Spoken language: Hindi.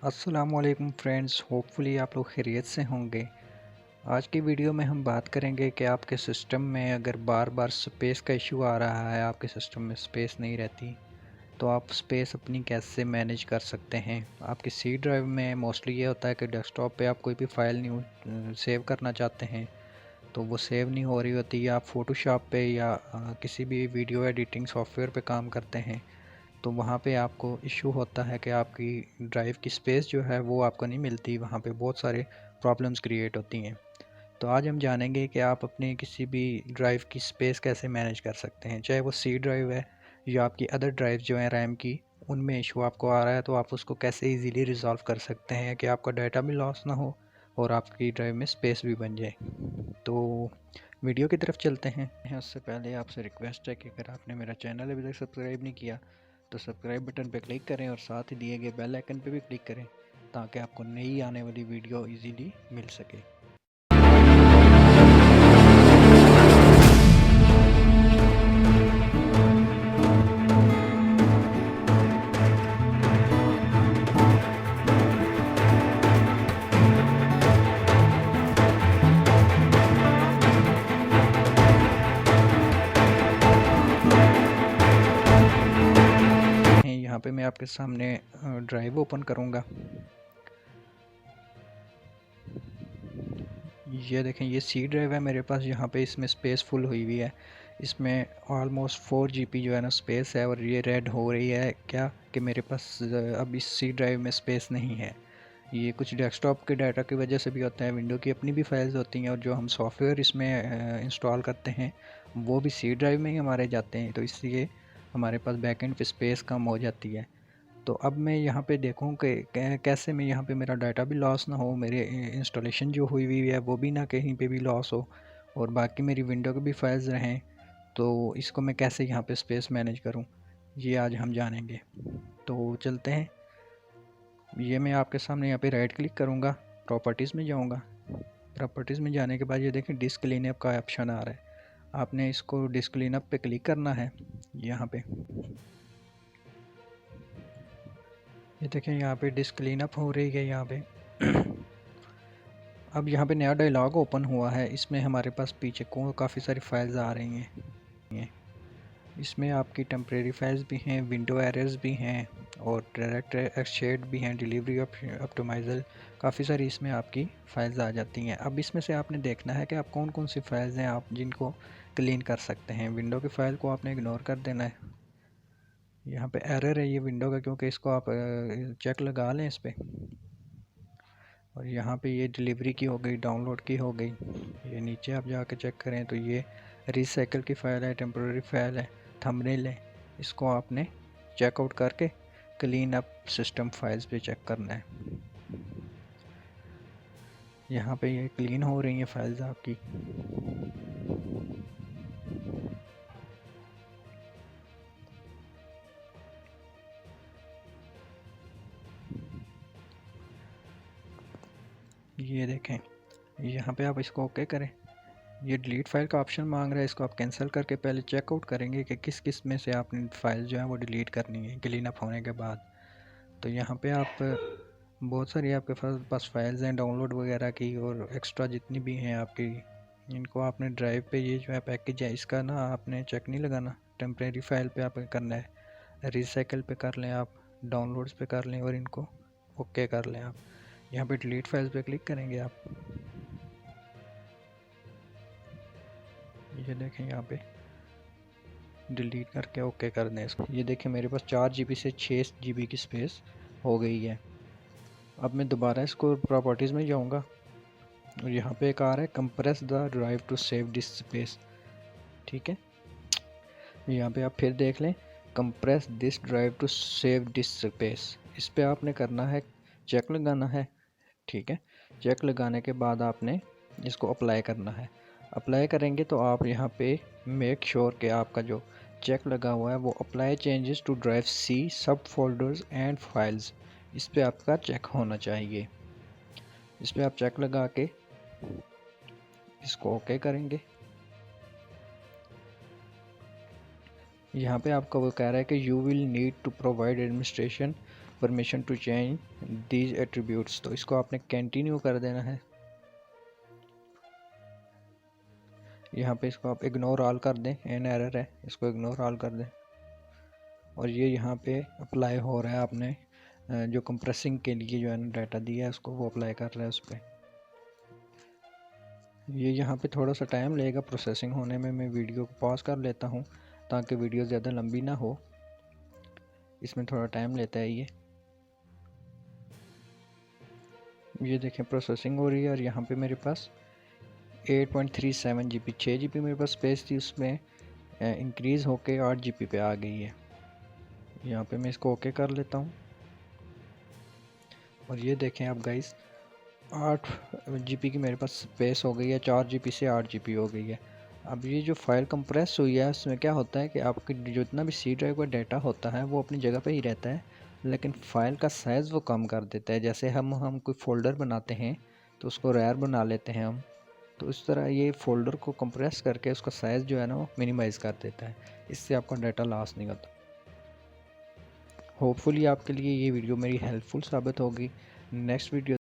अस्सलामुअलैकुम फ्रेंड्स, होपफुली आप लोग खैरियत से होंगे। आज की वीडियो में हम बात करेंगे कि आपके सिस्टम में अगर बार बार स्पेस का इशू आ रहा है, आपके सिस्टम में स्पेस नहीं रहती, तो आप स्पेस अपनी कैसे मैनेज कर सकते हैं। आपकी सी ड्राइव में मोस्टली ये होता है कि डेस्कटॉप पे आप कोई भी फाइल नहीं सेव करना चाहते हैं तो वो सेव नहीं हो रही होती, या आप फ़ोटोशॉप पे या किसी भी वीडियो एडिटिंग सॉफ्टवेयर पे काम करते हैं तो वहाँ पे आपको इशू होता है कि आपकी ड्राइव की स्पेस जो है वो आपको नहीं मिलती। वहाँ पे बहुत सारे प्रॉब्लम्स क्रिएट होती हैं। तो आज हम जानेंगे कि आप अपने किसी भी ड्राइव की स्पेस कैसे मैनेज कर सकते हैं, चाहे वो सी ड्राइव है या आपकी अदर ड्राइव जो है रैम की, उनमें इशू आपको आ रहा है तो आप उसको कैसे इजीली रिजॉल्व कर सकते हैं कि आपका डाटा भी लॉस ना हो और आपकी ड्राइव में स्पेस भी बन जाए। तो वीडियो की तरफ चलते हैं। उससे पहले आपसे रिक्वेस्ट है कि अगर आपने मेरा चैनल अभी तक सब्सक्राइब नहीं किया तो सब्सक्राइब बटन पर क्लिक करें और साथ ही दिए गए बेल आइकन पर भी क्लिक करें ताकि आपको नई आने वाली वीडियो इजीली मिल सके। यहाँ पे मैं आपके सामने ड्राइव ओपन करूँगा। ये देखें, ये सी ड्राइव है मेरे पास। यहाँ पे इसमें स्पेस फुल हुई हुई है। इसमें ऑलमोस्ट 4 GB जो है ना स्पेस है, और ये रेड हो रही है क्या कि मेरे पास अब इस सी ड्राइव में स्पेस नहीं है। ये कुछ डेस्कटॉप के डाटा की वजह से भी होता है, विंडो की अपनी भी फाइल्स होती हैं और जो हम सॉफ्टवेयर इसमें इंस्टॉल करते हैं वो भी सी ड्राइव में ही हमारे जाते हैं, तो इसलिए हमारे पास बैकएंड पे स्पेस कम हो जाती है। तो अब मैं यहाँ पे देखूँ कि कैसे मैं यहाँ पे मेरा डाटा भी लॉस ना हो, मेरे इंस्टॉलेशन जो हुई हुई है वो भी ना कहीं पे भी लॉस हो, और बाकी मेरी विंडो के भी फाइल्स रहें। तो इसको मैं कैसे यहाँ पे स्पेस मैनेज करूँ, ये आज हम जानेंगे। तो चलते हैं। ये मैं आपके सामने यहाँ पे राइट क्लिक करूँगा, प्रॉपर्टीज़ में जाऊँगा। प्रॉपर्टीज़ में जाने के बाद ये देखें डिस्क क्लीनअप का ऑप्शन आ रहा है। आपने इसको डिस्क क्लीनअप पे क्लिक करना है। यहाँ पे ये देखें, यहाँ पे डिस्क क्लीनअप हो रही है यहाँ पे। अब यहाँ पे नया डायलॉग ओपन हुआ है। इसमें हमारे पास पीछे को काफ़ी सारी फाइल्स आ रही हैं। इसमें आपकी टेम्परेरी फाइल्स भी हैं, विंडो एरर्स भी हैं, और डायरेक्ट एक्सचेड भी हैं, डिलीवरी ऑप्टिमाइजर, काफ़ी सारी इसमें आपकी फाइल्स आ जाती हैं। अब इसमें से आपने देखना है कि आप कौन कौन सी फाइल्स हैं आप जिनको क्लीन कर सकते हैं। विंडो की फ़ाइल को आपने इग्नोर कर देना है। यहाँ पे एरर है ये विंडो का, क्योंकि इसको आप चेक लगा लें इस पर। और यहाँ पे ये डिलीवरी की हो गई, डाउनलोड की हो गई। ये नीचे आप जाके चेक करें तो ये रिसाइकल की फ़ाइल है, टेम्पररी फाइल है, थंबनेल है। इसको आपने चेकआउट करके क्लीन अप सिस्टम फाइल्स पे चेक करना है। यहाँ पे ये क्लीन हो रही हैं फाइल्स आपकी। ये देखें, यहाँ पे आप इसको ओके करें। ये डिलीट फाइल का ऑप्शन मांग रहा है, इसको आप कैंसिल करके पहले चेकआउट करेंगे कि किस किस में से आपने फाइल जो है वो डिलीट करनी है क्लीन अप होने के बाद। तो यहाँ पे आप बहुत सारी आपके पास फाइल्स हैं डाउनलोड वगैरह की, और एक्स्ट्रा जितनी भी हैं आपकी, इनको आपने ड्राइव पे, ये जो है पैकेज है इसका ना आपने चेक नहीं लगाना। टेम्परेरी फाइल पे आप करना है, रिसाइकल पे कर लें, आप डाउनलोड्स पे कर लें और इनको ओके कर लें। आप यहाँ पे डिलीट फाइल्स पे क्लिक करेंगे आप। ये देखें, यहाँ पे डिलीट करके ओके कर दें इसको। ये देखें, मेरे पास 4 GB से 6 GB की स्पेस हो गई है। अब मैं दोबारा इसको प्रॉपर्टीज़ में जाऊँगा, और यहाँ पे एक आ रहा है compress the drive to save disk space. ठीक है, यहाँ पे आप फिर देख लें, compress this drive to save disk space, इस पे आपने करना है, चेक लगाना है। ठीक है, चेक लगाने के बाद आपने इसको अप्लाई करना है। अप्लाई करेंगे तो आप यहाँ पे मेक श्योर कि आपका जो चेक लगा हुआ है वो apply changes to drive C subfolders and files, इस पे आपका चेक होना चाहिए। इस पे आप चेक लगा के इसको ओके करेंगे। यहाँ पे आपका वो कह रहा है कि you will need to provide administration permission to change these attributes, तो इसको आपने कंटिन्यू कर देना है। यहाँ पे इसको आप इग्नोर ऑल कर दें, एन एरर है, इसको इग्नोर ऑल कर दें। और ये यहाँ पे अप्लाई हो रहा है, आपने जो कंप्रेसिंग के लिए जो है ना डाटा दिया है उसको वो अप्लाई कर रहा है उस पर। ये यहाँ पे थोड़ा सा टाइम लगेगा प्रोसेसिंग होने में। मैं वीडियो को पॉज कर लेता हूँ ताकि वीडियो ज़्यादा लंबी ना हो, इसमें थोड़ा टाइम लेता है ये देखें प्रोसेसिंग हो रही है। और यहाँ पे मेरे पास 8.37 GB, 6 GB मेरे पास स्पेस थी, उसमें इंक्रीज़ होके 8 GB पे आ गई है। यहाँ पे मैं इसको ओके कर लेता हूँ। और ये देखें आप गाइस, 8 GB की मेरे पास स्पेस हो गई है, 4 GB से 8 GB हो गई है। अब ये जो फाइल कंप्रेस हुई है उसमें क्या होता है कि आपकी जितना भी सी ड्राइव का डाटा होता है वो अपनी जगह पे ही रहता है, लेकिन फ़ाइल का साइज़ वो कम कर देता है। जैसे हम कोई फ़ोल्डर बनाते हैं तो उसको रेयर बना लेते हैं हम, तो इस तरह ये फ़ोल्डर को कंप्रेस करके उसका साइज़ जो है ना वो मिनिमाइज़ कर देता है। इससे आपका डाटा लॉस नहीं होता। होपफुली आपके लिए ये वीडियो मेरी हेल्पफुल साबित होगी। Next video